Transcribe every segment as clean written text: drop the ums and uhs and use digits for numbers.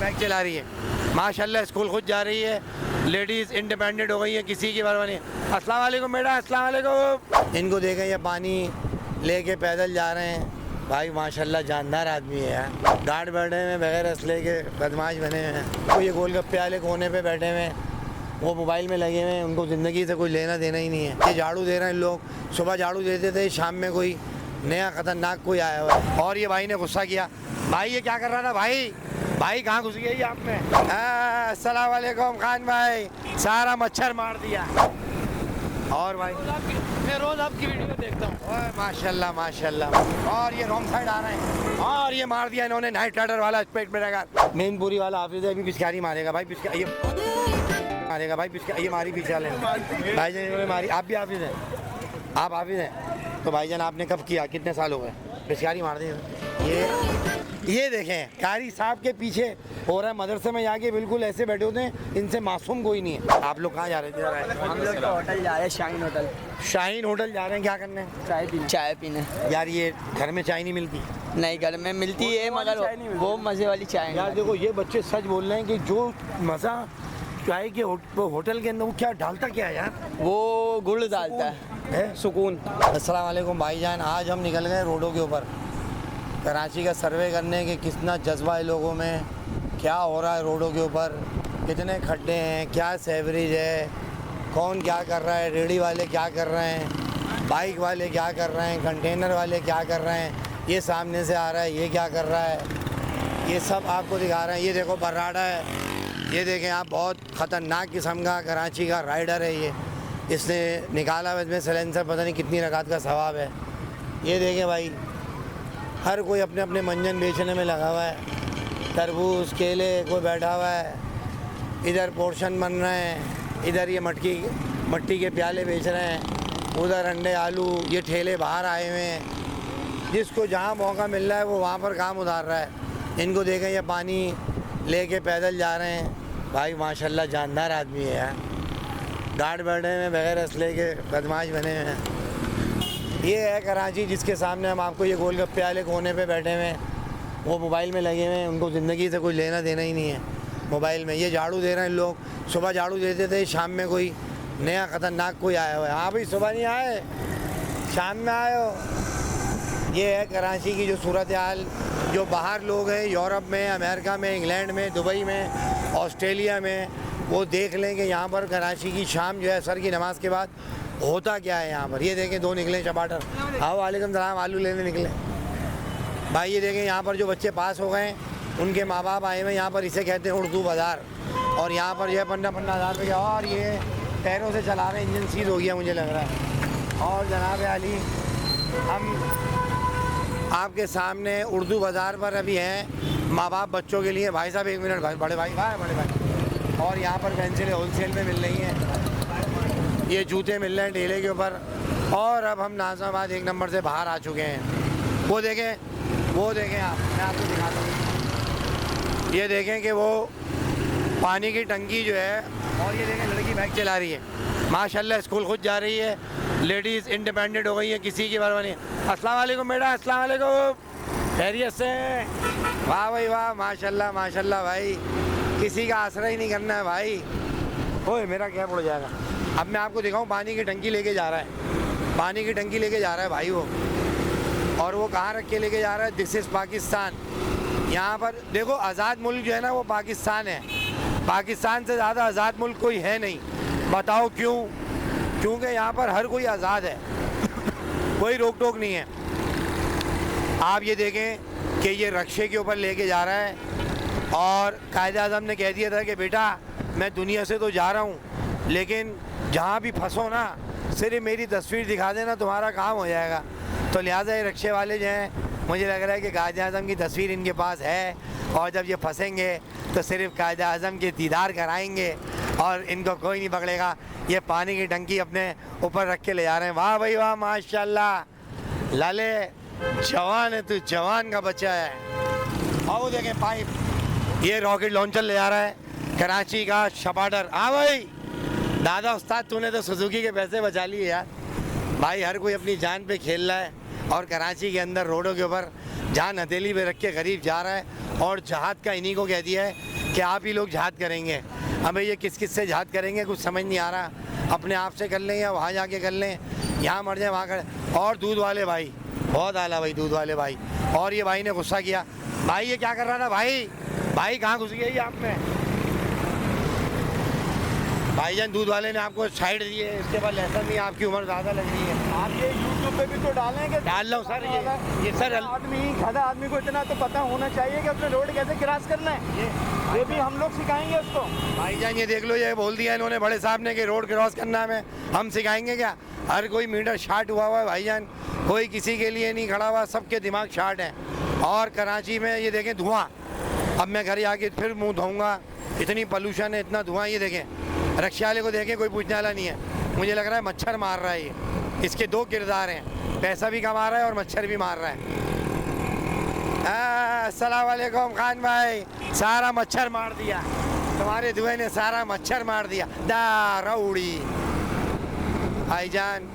Bike चला रही है, माशाल्लाह स्कूल खुद जा रही है, लेडीज़ इंडिपेंडेंट हो गई है, किसी की परवाह नहीं। अस्सलाम वालेकुम बेटा, अस्सलाम वालेकुम। इनको देखें ये पानी लेके पैदल जा रहे हैं, भाई माशाल्लाह जानदार आदमी है यार। गार्ड बैठे हुए बगैर असले के बदमाश बने हुए हैं। तो ये गोलगप्पे वाले कोने पे बैठे हुए हैं, वो मोबाइल में लगे हुए हैं, उनको ज़िंदगी से कोई लेना देना ही नहीं है। ये झाड़ू दे रहे हैं लोग, सुबह झाड़ू देते थे, शाम में कोई नया ख़तरनाक कोई आया हुआ है। और ये भाई ने गुस्सा किया, भाई ये क्या कर रहा था भाई, भाई कहाँ घुस गई आप में। अस्सलाम वालेकुम खान भाई, सारा मच्छर मार दिया। और भाई मैं रोज आपकी वीडियो देखता हूँ। माशाल्लाह माशाल्लाह। और ये रॉन्ग साइड आ रहे हैं, और ये मार दिया इन्होंने नाइट राइडर वाला पेट में रहेगा। मेनपुरी वाला हाफिज है, अभी पिचकारी मारेगा भाई, पिचकारी ये मारेगा भाई, पिचकारी ये मारी पीछे वाले भाईजान, इन्होंने मारी। आप भी हाफिज हैं, आप हाफिज हैं तो भाईजान आपने कब किया, कितने साल हो गए, पिचकारी मार दी। ये देखें कारी साहब के पीछे हो रहा है, मदरसे में जाके बिल्कुल ऐसे बैठे होते हैं, इनसे मासूम कोई नहीं है। आप लोग कहाँ जा रहे थे? हम लोग तो होटल जा रहे हैं, शाहीन होटल। शाहीन होटल जा रहे हैं, क्या करने? चाय पीने। यार ये घर में चाय नहीं मिलती? नहीं, घर में मिलती है मगर वो मज़े वाली चाय यार देखो ये बच्चे सच बोल रहे हैं कि जो मज़ा चाय के होटल के अंदर, वो क्या डालता क्या है यार? वो गुड़ डालता है, सुकून। अस्सलाम वालेकुम भाईजान, आज हम निकल गए रोडों के ऊपर कराची का सर्वे करने के कितना जज्बा है लोगों में, क्या हो रहा है रोडों के ऊपर, कितने खड्डे हैं, क्या सेवरेज है, कौन क्या कर रहा है, रेडी वाले क्या कर रहे हैं, बाइक वाले क्या कर रहे हैं, कंटेनर वाले क्या कर रहे हैं, ये सामने से आ रहा है ये क्या कर रहा है, ये सब आपको दिखा रहे हैं। ये देखो बर्राडा है, ये देखें आप, बहुत ख़तरनाक किस्म का कराची का राइडर है ये, इसने निकाला हुआ इसमें सिलेंसर, पता नहीं कितनी रकात का सवाब है। ये देखें भाई, हर कोई अपने अपने मंजन बेचने में लगा हुआ है, तरबूज केले कोई बैठा हुआ है, इधर पोर्शन बन रहे हैं, इधर ये मट्टी के प्याले बेच रहे हैं, उधर अंडे आलू, ये ठेले बाहर आए हुए हैं, जिसको जहाँ मौका मिल रहा है वो वहाँ पर काम उतार रहा है। इनको देखें ये पानी लेके पैदल जा रहे हैं, भाई माशाल्लाह जानदार आदमी है यार। गार्ड बैठे हुए बगैर असले के बदमाश बने हुए हैं। ये है कराची, जिसके सामने हम आपको ये गोलगप्पे वाले कोने पे बैठे हुए हैं, वो मोबाइल में लगे हुए हैं, उनको ज़िंदगी से कोई लेना देना ही नहीं है मोबाइल में। ये झाड़ू दे रहे हैं लोग, सुबह झाड़ू देते थे, शाम में कोई नया ख़तरनाक कोई आया हुआ है। हाँ भाई सुबह नहीं आए, शाम में आए हो। ये है कराची की जो सूरत हाल। जो बाहर लोग हैं यूरोप में, अमेरिका में, इंग्लैंड में, दुबई में, ऑस्ट्रेलिया में, वो देख लें कि यहाँ पर कराची की शाम जो है असर की नमाज़ के बाद होता क्या है यहाँ पर। ये देखें दो निकले चपाटर, हाँ वालेकुम सलाम, आलू लेने निकले भाई। ये देखें यहाँ पर जो बच्चे पास हो गए उनके माँ बाप आए हुए यहाँ पर, इसे कहते हैं उर्दू बाज़ार। और यहाँ पर जो है 15-15 हज़ार रुपये, और ये पैरों से चला रहे हैं, इंजन सीज हो गया मुझे लग रहा है। और जनाब अली, हम आपके सामने उर्दू बाज़ार पर अभी हैं, माँ बाप बच्चों के लिए। भाई साहब एक मिनट, भाई बड़े भाई बड़े भाई। और यहाँ पर पेंसिलें होलसेल में मिल रही हैं, ये जूते मिल रहे हैं ठेले के ऊपर। और अब हम नाज़िमाबाद 1 नंबर से बाहर आ चुके हैं। वो देखें आप, मैं आपको दिखाता हूँ। ये देखें कि वो पानी की टंकी जो है, और ये देखें लड़की बाइक चला रही है, माशाल्लाह स्कूल खुद जा रही है, लेडीज़ इंडिपेंडेंट हो गई है, किसी की परवाह नहीं। अस्सलाम वालेकुम बेटा, अस्सलाम वालेकुम, खैरियत से? वाह भाई वाह, माशाल्लाह माशाल्लाह भाई, किसी का आसरा ही नहीं करना है भाई। ओए मेरा क्या उड़ जाएगा। अब मैं आपको दिखाऊं, पानी की टंकी लेके जा रहा है, पानी की टंकी लेके जा रहा है भाई वो। और वो कहाँ रख के लेके जा रहा है? This is Pakistan. यहाँ पर देखो, आज़ाद मुल्क जो है ना वो पाकिस्तान है। पाकिस्तान से ज़्यादा आज़ाद मुल्क कोई है नहीं। बताओ क्यों? क्योंकि यहाँ पर हर कोई आज़ाद है, कोई रोक टोक नहीं है। आप ये देखें कि ये रक्शे के ऊपर लेके जा रहा है, और कायदे आज़म ने कह दिया था कि बेटा मैं दुनिया से तो जा रहा हूँ, लेकिन जहाँ भी फंसो ना, सिर्फ मेरी तस्वीर दिखा देना, तुम्हारा काम हो जाएगा। तो लिहाजा ये रक्शे वाले जो हैं, मुझे लग रहा है कि कायदे आज़म की तस्वीर इनके पास है, और जब ये फंसेंगे तो सिर्फ कायदे आज़म के दीदार कराएंगे और इनको कोई नहीं पकड़ेगा। ये पानी की टंकी अपने ऊपर रख के ले जा रहे हैं। वाह भाई वाह, माशाल्लाह, लाले जवान है तू, जवान का बच्चा है। आओ देखें पाइप, ये रॉकेट लॉन्चर ले जा रहा है, कराची का शपाटर। हाँ भाई दादा उस्ताद, तूने तो सुजुकी के पैसे बचा लिए यार। भाई हर कोई अपनी जान पे खेल रहा है, और कराची के अंदर रोडों के ऊपर जान हथेली पे रख के गरीब जा रहा है। और जहाद का इन्हीं को कह दिया है कि आप ही लोग जहाद करेंगे। अब ये किस किस से जहाद करेंगे कुछ समझ नहीं आ रहा, अपने आप से कर लें या वहाँ जाके कर लें, यहाँ मर जाए वहाँ कर। और दूध वाले भाई बहुत आला भाई, दूध वाले भाई। और ये भाई ने गुस्सा किया, भाई ये क्या कर रहा था भाई, भाई कहाँ घुस गई आप में। भाईजान दूध वाले ने आपको साइड दी है, इसके बाद लेसन नहीं, आपकी उम्र ज़्यादा लग रही है। आप ये यूट्यूब पे भी तो डालेंगे। डाल लो सर, ये सर आदमी गधा आदमी को इतना तो पता होना चाहिए कि अपने रोड कैसे क्रॉस करना है, ये भी हम लोग सिखाएंगे उसको। भाईजान ये देख लो, ये बोल दिया इन्होंने बड़े साहब ने कि रोड क्रॉस करना है, हम सिखाएंगे क्या। हर कोई मीटर शार्ट हुआ है भाईजान, कोई किसी के लिए नहीं खड़ा हुआ, सबके दिमाग शार्ट हैं। और कराची में ये देखें धुआं, अब मैं घर आके फिर मुंह धोऊंगा, इतनी पोल्यूशन है, इतना धुआं। ये देखें रक्षा वाले को देखें, कोई पूछने वाला नहीं है। मुझे लग रहा है मच्छर मार रहा है ये, इसके दो किरदार हैं, पैसा भी कमा रहा है और मच्छर भी मार रहा है। अस्सलाम वालेकुम खान भाई, सारा मच्छर मार दिया तुम्हारे धुएं ने, सारा मच्छर मार दिया दारौड़ी। भाईजान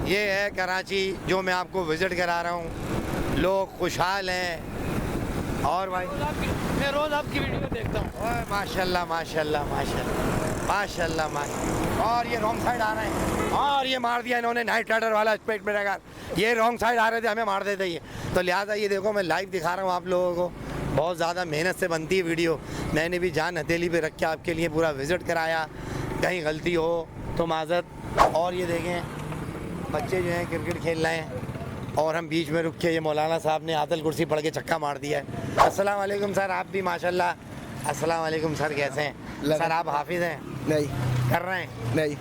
ये है कराची जो मैं आपको विज़िट करा रहा हूँ, लोग खुशहाल हैं। और भाई मैं रोज आपकी वीडियो देखता हूँ। माशाल्लाह माशाल्लाह माशाल्लाह माशाल्लाह माशाल्लाह। और ये रॉन्ग साइड आ रहे हैं, और ये मार दिया इन्होंने नाइट राइडर वाला स्पीड ब्रेकर, ये रॉन्ग साइड आ रहे थे, हमें मार देते ये। तो लिहाजा ये देखो मैं लाइव दिखा रहा हूँ आप लोगों को, बहुत ज़्यादा मेहनत से बनती है वीडियो, मैंने भी जान हथेली पे रख के आपके लिए पूरा विज़िट कराया, कहीं गलती हो तो माज़रत। और ये देखें बच्चे जो हैं क्रिकेट खेल रहे हैं और हम बीच में रुक के, ये मौलाना साहब ने आतल कुर्सी पढ़ के छक्का मार दिया है। अस्सलाम वालेकुम सर, आप भी माशाल्लाह। अस्सलाम वालेकुम सर, कैसे हैं सर, आप हाफिज़ हैं? नहीं कर रहे हैं नहीं,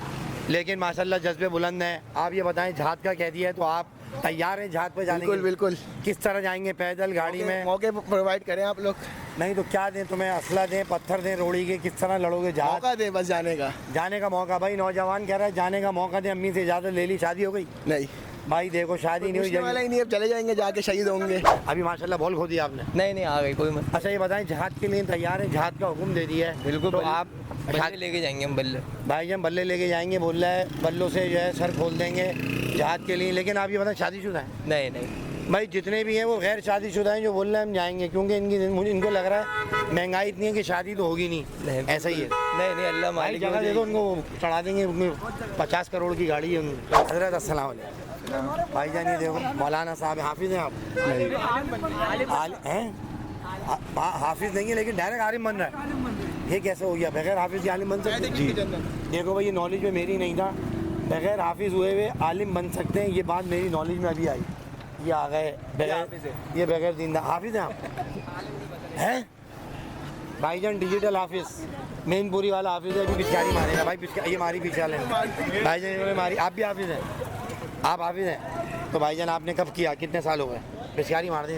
लेकिन माशाल्लाह जज्बे बुलंद हैं। आप ये बताएं जहाद का कह दिया है तो आप तैयार हैं जहाद पे जाने के लिए? बिल्कुल। किस तरह जाएंगे, पैदल, गाड़ी में? मौके प्रोवाइड करें आप लोग। नहीं तो क्या दें तुम्हें, असला दें, पत्थर दें, रोड़ी के, किस तरह लड़ोगे जहाज? मौका दें बस जाने का। जाने का मौका, भाई नौजवान कह रहा है जाने का मौका दें, अम्मी से इजाज़त ले ली, शादी हो गई? नहीं भाई देखो शादी नहीं पूछने वाला हुई, ही नहीं, अब चले जाएंगे जाके शहीद होंगे। अभी माशाल्लाह बॉल खो दिया आपने। नहीं आ गई कोई मत। अच्छा ये बताएं जहाद के लिए तैयार है, जहाद का हुक्म दे दिया है? बिल्कुल, तो बल्ले- आप बल्ले लेके जाएंगे हम, बल्ले। भाई हम बल्ले लेके जाएंगे बोल रहा है, बल्लों से जो है सर खोल देंगे जहाद के लिए। लेकिन आप ये बताएं शादीशुदा हैं? नहीं भाई जितने भी हैं वो गैर शादीशुदा हैं जो बोल रहे हैं हम जाएंगे, क्योंकि इनको लग रहा है महंगाई इतनी है कि शादी तो होगी नहीं, ऐसा ही है। नहीं अल्लाह भाई मालिक। जगह दे दो उनको, चढ़ा देंगे, उनमें 50 करोड़ की गाड़ी है उनकी। हज़रत अस्सलाम वालेकुम भाईजान, ये देखो मौलाना साहब हाफिज़ हैं आप? हैं हाफिज़ नहीं है लेकिन डायरेक्ट आलिम बन रहा है, ये कैसे हो गया? बगैर हाफिज़ के आलिम बन सकते हैं? जी देखो भाई ये नॉलेज में मेरी नहीं था, बगैर हाफिज़ हुए हुए आलिम बन सकते हैं, ये बात मेरी नॉलेज में अभी आई। ये आ गए बगैर, ये बगैर दीनदार हाफिज़ हैं आप? हैं भाईजान डिजिटल हाफिज़, मेनपुरी वाला हाफिज़ है, अभी पिचकारी मारेगा भाई, ये मारी पीछे वाले भाईजान, इन्होंने मारी। आप भी हाफिज़ हैं? आप हाफिज़ हैं? तो भाईजान आपने कब किया, कितने साल हो गए? पिचकारी मार दी।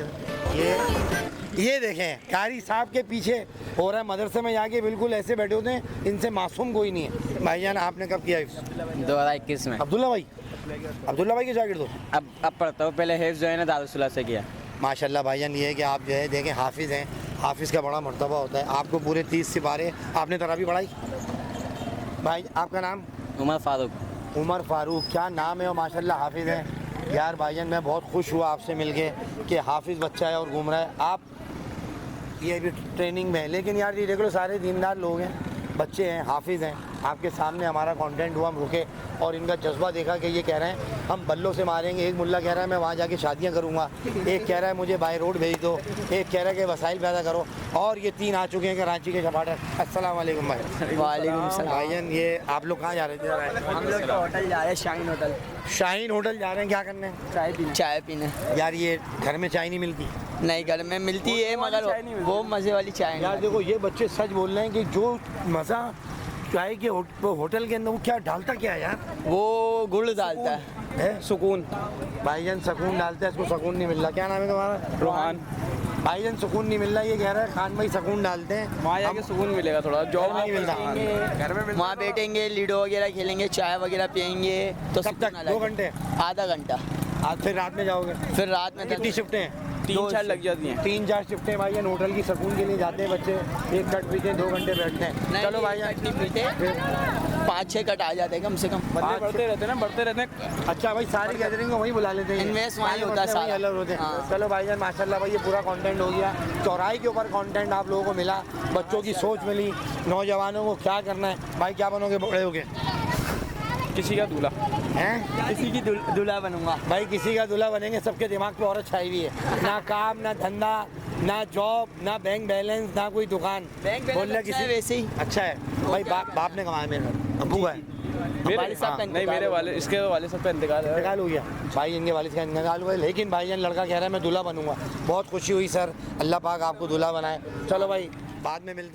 ये देखें कारी साहब के पीछे हो रहा है, मदरसे में जाके बिल्कुल ऐसे बैठे होते हैं, इनसे मासूम कोई नहीं है। भाईजान आपने कब किया? 2021 में। अब्दुल्ला भाई के जाकिर दो। अब पढ़ता हूँ, पहले हिफ्ज़ जो है ना दारुसुल्लाह से किया। माशाल्लाह भाईजान ये है कि आप जो है देखें हाफिज़ हैं, हाफिज़ का बड़ा मर्तबा होता है। आपको पूरे 30 सिपारे आपने तरावी पढ़ाई। भाई आपका नाम? उमर फारूक, क्या नाम है, और माशाल्लाह हाफिज़ हैं। यार भाईजान मैं बहुत खुश हुआ आपसे मिलके कि हाफिज़ बच्चा है और घूम रहा है। आप ये भी ट्रेनिंग में है, लेकिन यार ये देख लो सारे दीनदार लोग हैं, बच्चे हैं, हाफिज़ हैं। आपके सामने हमारा कंटेंट हुआ, हम रुके और इनका जज्बा देखा कि ये कह रहे हैं हम बल्लों से मारेंगे। एक मुल्ला कह रहा है मैं वहाँ जाके शादियाँ करूँगा, एक कह रहा है मुझे बाय रोड भेज दो, एक कह रहा है कि वसाइल पैदा करो, और ये 3 आ चुके हैं कराची के चपाटर। अस्सलाम वालेकुम भाई। वालेकुम सलाम। भाईजान ये आप लोग कहाँ जा रहे थे? हम लोग तो होटल जा रहे हैं, शाहीन होटल। शाहीन होटल जा रहे हैं, क्या करने? चाय पीने। यार ये घर में चाय नहीं मिलती? नहीं घर में मिलती है, मगर वो मज़े वाली चाय यार नहीं। देखो ये बच्चे सच बोल रहे हैं कि जो मज़ा चाय के होटल के अंदर, वो क्या डालता क्या है यार? वो गुड़ डालता है। सुकून। भाईजान सुकून डालते हैं, इसको सुकून नहीं मिल रहा। क्या नाम है तुम्हारा? रोहान। भाईजान सुकून नहीं मिल रहा, ये कह रहा है खान भाई सुकून डालते हैं। वहाँ जाके सुकून मिलेगा थोड़ा, जॉब नहीं मिलता घर में। वहाँ बैठेंगे, लीडो वगैरह खेलेंगे, चाय वगैरह पियेंगे, तो कब तक? 2 घंटे? आधा घंटा। आज फिर रात में जाओगे? फिर रात में कितनी शिफ्टें हैं? 3-4 लग जाती हैं। 3-4 शिफ्टें भाईजान होटल की सुकून के लिए जाते हैं बच्चे, एक कट पीते हैं, 2 घंटे बैठते हैं। चलो भाईजान नहीं पीते। 5-6 कट आ जाते हैं कम से कम। बंदे बढ़ते रहते हैं ना, बढ़ते रहते हैं। अच्छा भाई, सारी गैदरिंग को वही बुला लेते हैं, Invest वहीं होता है वहीं सारा। अलग होते हैं। हाँ। चलो भाईजान माशाल्लाह भाई, ये पूरा कंटेंट हो गया, चौराहे के ऊपर कंटेंट आप लोगों को मिला, बच्चों की सोच मिली, नौजवानों को क्या करना है। भाई क्या बनोगे बड़े होके? किसी का दूल्हा, हैं किसी की दूल्हा बनूंगा। भाई, किसी का दूल्हा बनेंगे। सबके दिमाग पे औरत छाई हुई है, ना काम ना धंधा ना जॉब ना बैंक बैलेंस ना कोई दुकान। बैंक बैलेंस बोल रहे अच्छा है वैसे ही। अच्छा है भाई, बाप ने कमाया, मेरे अब्बू है वालिद साहब का नहीं इंतकाल मेरे हो वाले, इसके वाले सब का इंतकाल है। इंतकाल हो गया भाई, इनके वालिद का इंतकाल हुआ है, लेकिन भाईजान लड़का कह रहा है मैं दूल्हा बनूंगा। बहुत खुशी हुई सर, अल्लाह पाक आपको दूल्हा बनाए। चलो भाई, बाद में मिलते हैं।